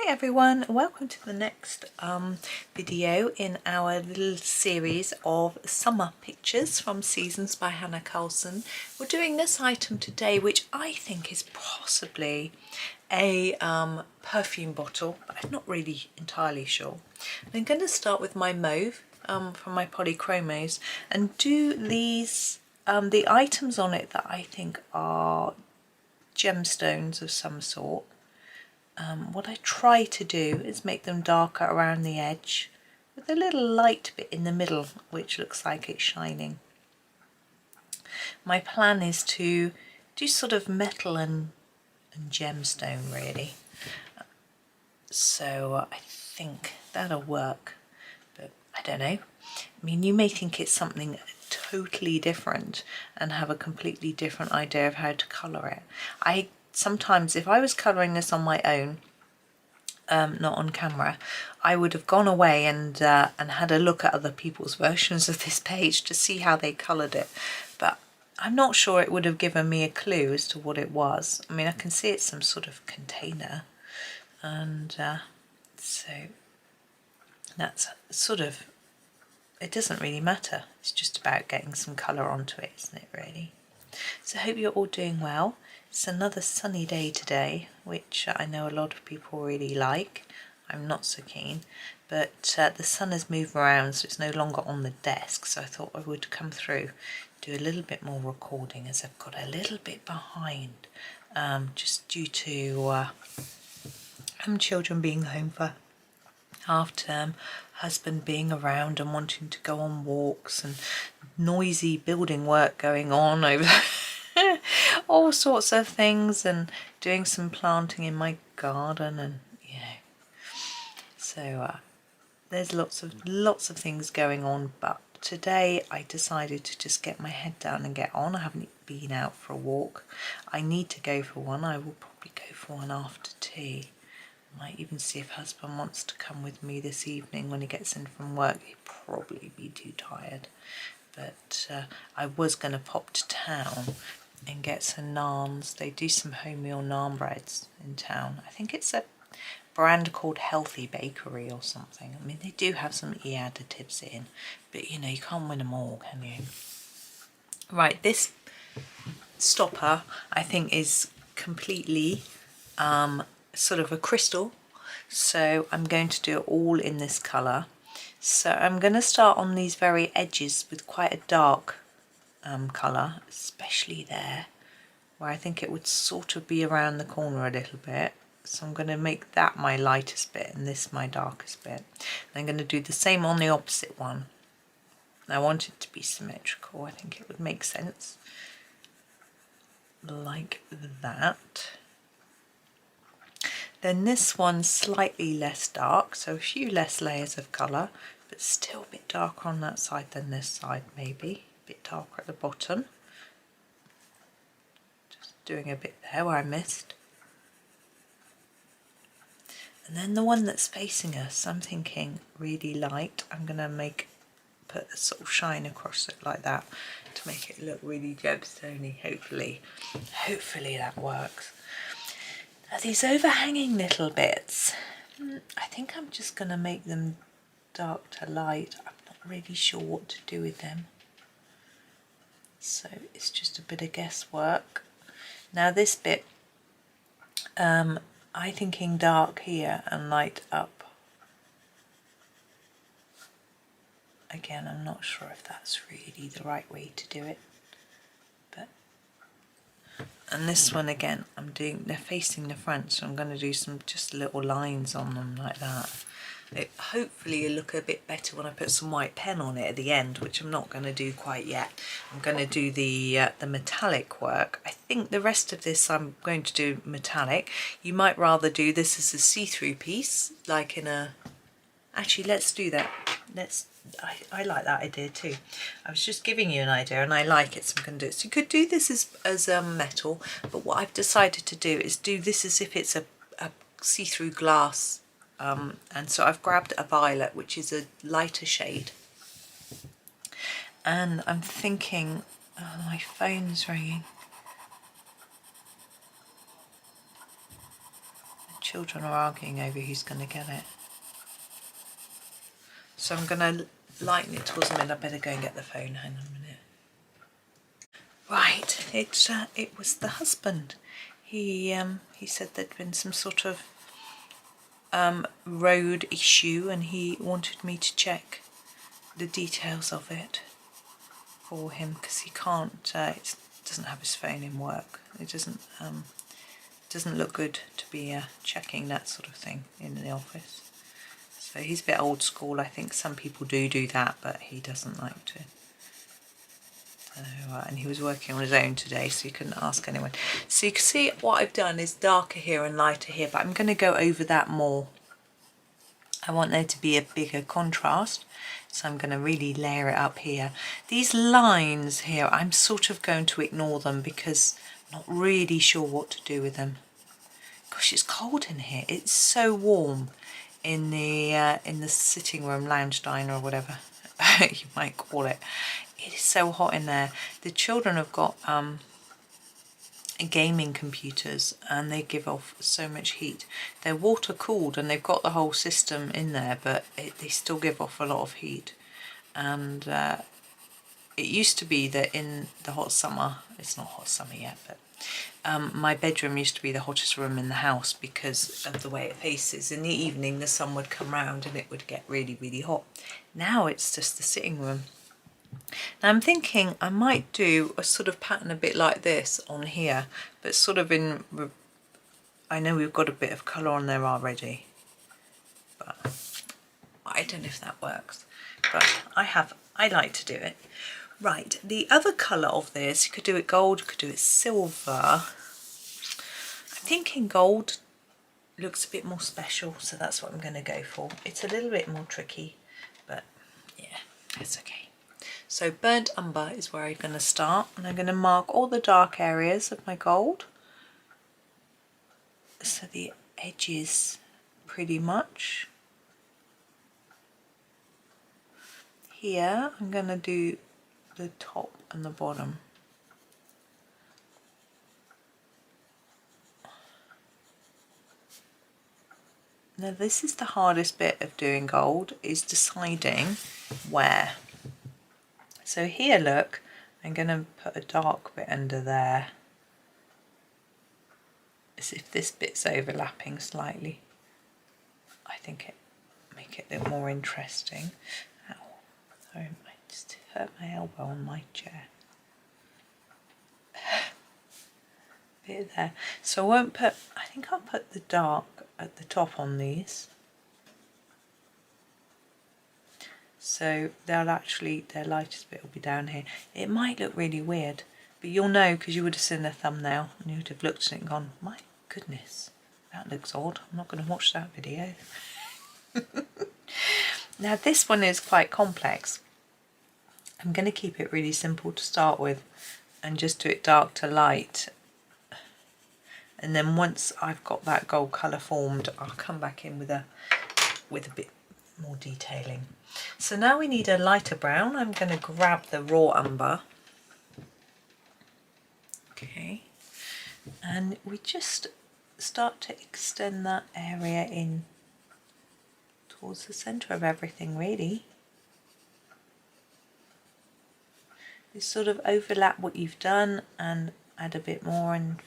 Hi everyone, welcome to the next video in our little series of summer pictures from Seasons by Hanna Karlzon. We're doing this item today which I think is possibly a perfume bottle, but I'm not really entirely sure. I'm going to start with my mauve from my Polychromos and do these, the items on it that I think are gemstones of some sort. What I try to do is make them darker around the edge with a little light bit in the middle which looks like it's shining. My plan is to do sort of metal and gemstone really, so I think that'll work, but I don't know. I mean, you may think it's something totally different and have a completely different idea of how to colour it. Sometimes if I was colouring this on my own, not on camera, I would have gone away and had a look at other people's versions of this page to see how they coloured it, but I'm not sure it would have given me a clue as to what it was. I mean, I can see it's some sort of container, and so that's sort of, it doesn't really matter, it's just about getting some colour onto it, isn't it really? So I hope you're all doing well. It's another sunny day today, which I know a lot of people really like. I'm not so keen, but the sun has moved around, so it's no longer on the desk, so I thought I would come through, do a little bit more recording as I've got a little bit behind, just due to children being home for half term, husband being around and wanting to go on walks, and noisy building work going on over all sorts of things, and doing some planting in my garden, and you know, so there's lots of things going on. But today I decided to just get my head down and get on. I haven't been out for a walk. I need to go for one. I will probably go for one after tea. Might even see if husband wants to come with me this evening when he gets in from work. He'd probably be too tired, but I was going to pop to town and get some naans. They do some homemeal naan breads in town. I think it's a brand called Healthy Bakery or something. I mean, they do have some additives in, but you know, you can't win them all, can you? Right, this stopper I think is completely sort of a crystal, so I'm going to do it all in this colour. So I'm going to start on these very edges with quite a dark colour, especially there where I think it would sort of be around the corner a little bit. So I'm going to make that my lightest bit and this my darkest bit. And I'm going to do the same on the opposite one. I want it to be symmetrical. I think it would make sense like that. Then this one's slightly less dark, so a few less layers of colour, but still a bit darker on that side than this side, maybe. A bit darker at the bottom. Just doing a bit there where I missed. And then the one that's facing us, I'm thinking really light. I'm going to put a sort of shine across it like that to make it look really gemstone-y, hopefully. Hopefully that works. Now these overhanging little bits, I think I'm just going to make them dark to light. I'm not really sure what to do with them, so it's just a bit of guesswork. Now this bit, I'm thinking dark here and light up. Again, I'm not sure if that's really the right way to do it, but and this one again, they're facing the front, so I'm going to do some just little lines on them like that. Hopefully it'll look a bit better when I put some white pen on it at the end, which I'm not going to do quite yet. I'm going to do the metallic work. I think the rest of this I'm going to do metallic. You might rather do this as a see-through piece, like in a... Actually, let's do that. I like that idea too. I was just giving you an idea and I like it, so I'm going to do it. So you could do this as metal, but what I've decided to do is do this as if it's a see-through glass. And so I've grabbed a violet, which is a lighter shade. And I'm thinking, oh, my phone's ringing. children are arguing over who's going to get it. So I'm going to lighten it towards the middle. I better go and get the phone. Hang on a minute. Right, it was the husband. He said there'd been some sort of road issue, and he wanted me to check the details of it for him because he can't. It doesn't have his phone in work. It doesn't look good to be checking that sort of thing in the office. So he's a bit old school. I think some people do that, but he doesn't like to. And he was working on his own today, so you couldn't ask anyone. So you can see what I've done is darker here and lighter here, but I'm going to go over that more. I want there to be a bigger contrast, so I'm going to really layer it up here. These lines here, I'm sort of going to ignore them because I'm not really sure what to do with them. Gosh, it's cold in here. It's so warm in the sitting room, lounge diner or whatever you might call it. It is so hot in there. The children have got gaming computers and they give off so much heat. They're water cooled and they've got the whole system in there, but they still give off a lot of heat. And it used to be that in the hot summer, it's not hot summer yet, but my bedroom used to be the hottest room in the house because of the way it faces. In the evening the sun would come round and it would get really, really hot. Now it's just the sitting room. Now I'm thinking I might do a sort of pattern a bit like this on here, but sort of in, I know we've got a bit of colour on there already, but I don't know if that works, but I like to do it. Right, the other colour of this, you could do it gold, you could do it silver. I'm thinking gold looks a bit more special, so that's what I'm going to go for. It's a little bit more tricky, but yeah, it's okay. So burnt umber is where I'm going to start, and I'm going to mark all the dark areas of my gold. So the edges pretty much. Here I'm going to do the top and the bottom. Now this is the hardest bit of doing gold, is deciding where. So here, look, I'm going to put a dark bit under there, as if this bit's overlapping slightly. I think it make it a bit more interesting. Ow, sorry, I just hurt my elbow on my chair. Bit there. So I won't put, I think I'll put the dark at the top on these. So they'll actually, their lightest bit will be down here. It might look really weird, but you'll know because you would have seen the thumbnail and you would have looked at it and gone, my goodness, that looks odd. I'm not going to watch that video. Now this one is quite complex. I'm going to keep it really simple to start with and just do it dark to light. And then once I've got that gold colour formed, I'll come back in with a bit more detailing. So now we need a lighter brown. I'm going to grab the raw umber. Okay. And we just start to extend that area in towards the centre of everything, really. You sort of overlap what you've done and add a bit more and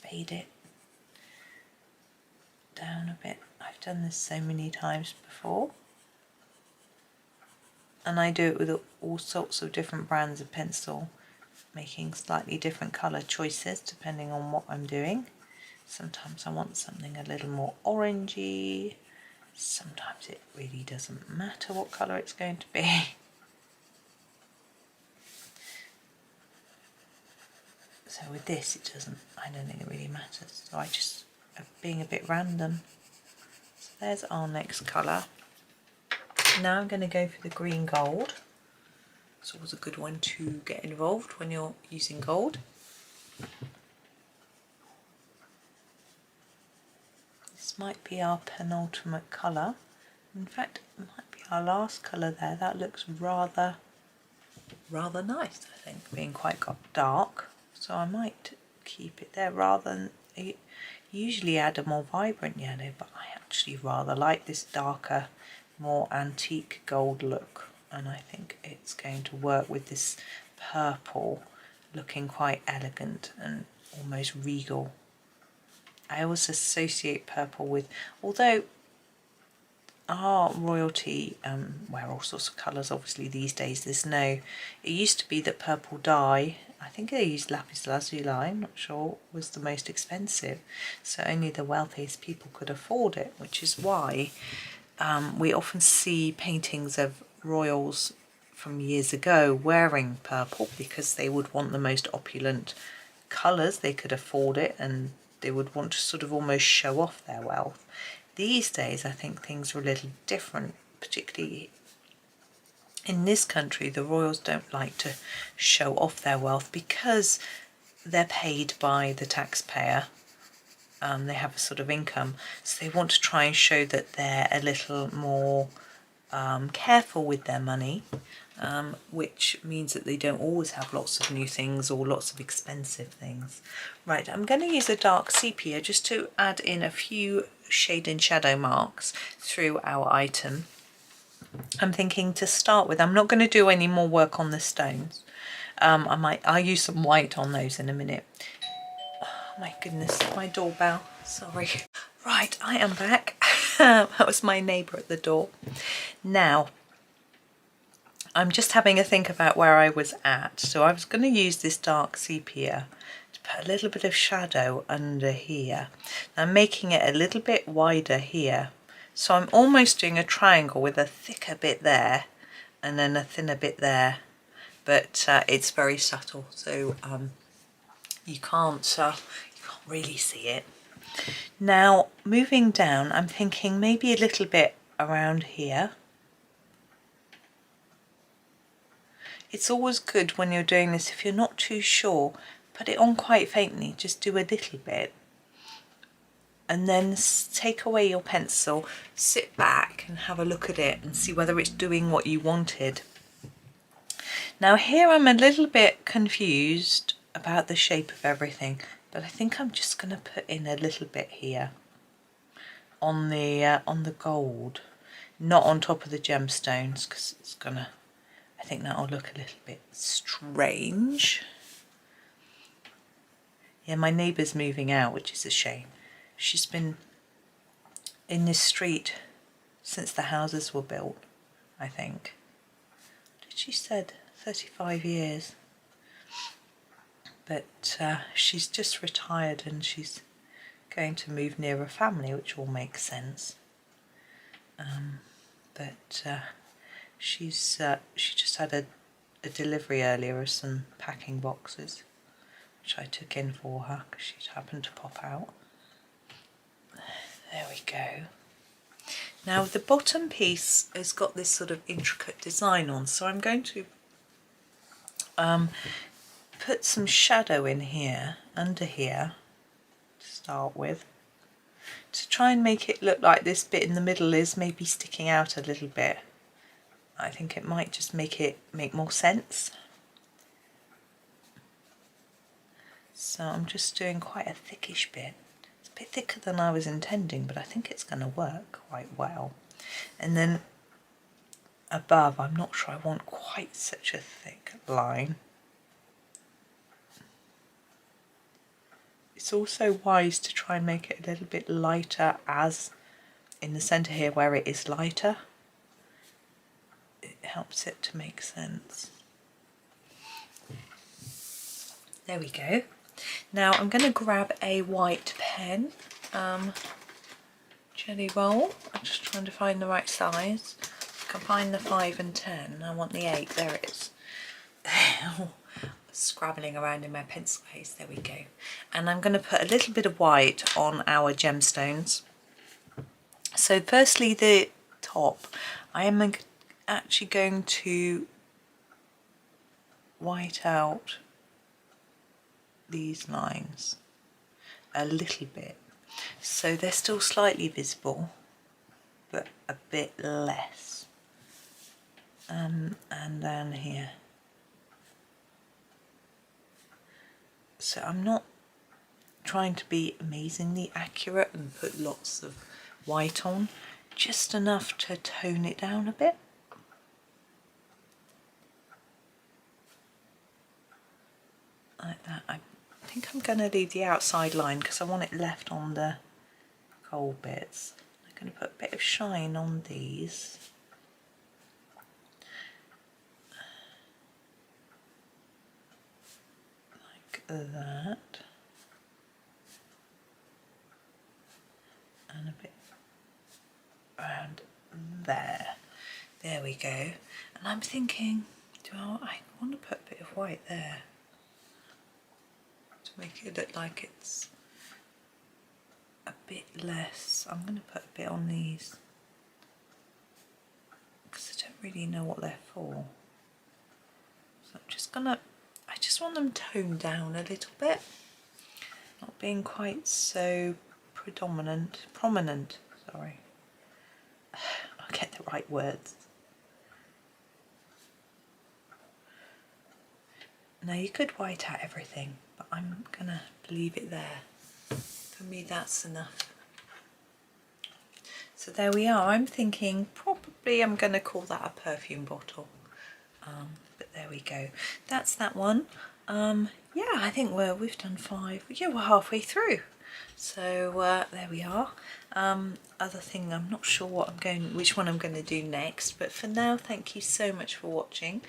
fade it down a bit. I've done this so many times before. And I do it with all sorts of different brands of pencil, making slightly different colour choices depending on what I'm doing. Sometimes I want something a little more orangey. Sometimes it really doesn't matter what colour it's going to be. So with this it doesn't, I don't think it really matters. So I just, being a bit random. So there's our next colour. Now I'm going to go for the green gold. It's always a good one to get involved when you're using gold. This might be our penultimate colour. In fact, it might be our last colour there. That looks rather nice, I think, being quite dark. So I might keep it there rather than, usually add a more vibrant yellow, but I actually rather like this darker, more antique gold look, and I think it's going to work with this purple looking quite elegant and almost regal. I always associate purple with, although our royalty wear all sorts of colours obviously these days, it used to be that purple dye, I think they used lapis lazuli, I'm not sure, was the most expensive, so only the wealthiest people could afford it, which is why we often see paintings of royals from years ago wearing purple, because they would want the most opulent colours, they could afford it, and they would want to sort of almost show off their wealth. These days I think things are a little different, particularly in this country. The royals don't like to show off their wealth because they're paid by the taxpayer. They have a sort of income, so they want to try and show that they're a little more careful with their money, which means that they don't always have lots of new things or lots of expensive things. Right, I'm going to use a dark sepia just to add in a few shade and shadow marks through our item. I'm thinking to start with, I'm not going to do any more work on the stones. I'll use some white on those in a minute. Oh my goodness, my doorbell, sorry. Right, I am back. That was my neighbour at the door. Now, I'm just having a think about where I was at. So I was going to use this dark sepia to put a little bit of shadow under here. I'm making it a little bit wider here. So I'm almost doing a triangle with a thicker bit there and then a thinner bit there. But it's very subtle, so you can't really see it. Now, moving down, I'm thinking maybe a little bit around here. It's always good when you're doing this, if you're not too sure, put it on quite faintly, just do a little bit. And then take away your pencil, sit back and have a look at it and see whether it's doing what you wanted. Now here I'm a little bit confused about the shape of everything, but I think I'm just going to put in a little bit here on the gold, not on top of the gemstones, because it's gonna, I think that'll look a little bit strange. Yeah, my neighbour's moving out, which is a shame. She's been in this street since the houses were built, I think. She said 35 years. But she's just retired and she's going to move near a family, which all makes sense. She just had a delivery earlier of some packing boxes, which I took in for her because she'd happened to pop out. There we go. Now the bottom piece has got this sort of intricate design on, so I'm going to put some shadow in here, under here, to start with, to try and make it look like this bit in the middle is maybe sticking out a little bit. I think it might just make more sense. So I'm just doing quite a thickish bit. It's a bit thicker than I was intending, but I think it's going to work quite well. And then above, I'm not sure I want quite such a thick line. It's also wise to try and make it a little bit lighter, as in the centre here where it is lighter. It helps it to make sense. There we go. Now I'm going to grab a white pen, jelly roll. I'm just trying to find the right size. I can find the 5 and 10. I want the 8. There it is. Scrabbling around in my pencil case. There we go. And I'm going to put a little bit of white on our gemstones. So firstly, the top, I am actually going to white out these lines a little bit, so they're still slightly visible but a bit less, and down here. So I'm not trying to be amazingly accurate and put lots of white on, just enough to tone it down a bit. Like that. I think I'm going to leave the outside line because I want it left on the cold bits. I'm going to put a bit of shine on these. Like that. And a bit around there. There we go. And I'm thinking, I want to put a bit of white there to make it look like it's a bit less. I'm going to put a bit on these because I don't really know what they're for. So I'm just gonna, I just want them toned down a little bit, not being quite so prominent, sorry. I'll get the right words. Now you could white out everything, but I'm gonna leave it there. For me that's enough. So there we are. I'm thinking probably I'm gonna call that a perfume bottle. But there we go. That's that one. Yeah, I think we've done 5. Yeah, we're halfway through. So there we are. Other thing, I'm not sure which one I'm going to do next, but for now, thank you so much for watching.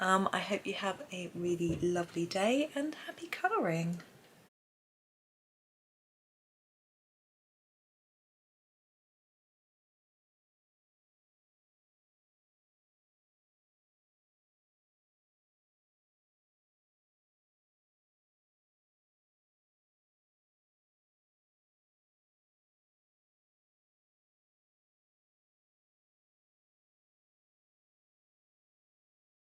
I hope you have a really lovely day and happy colouring.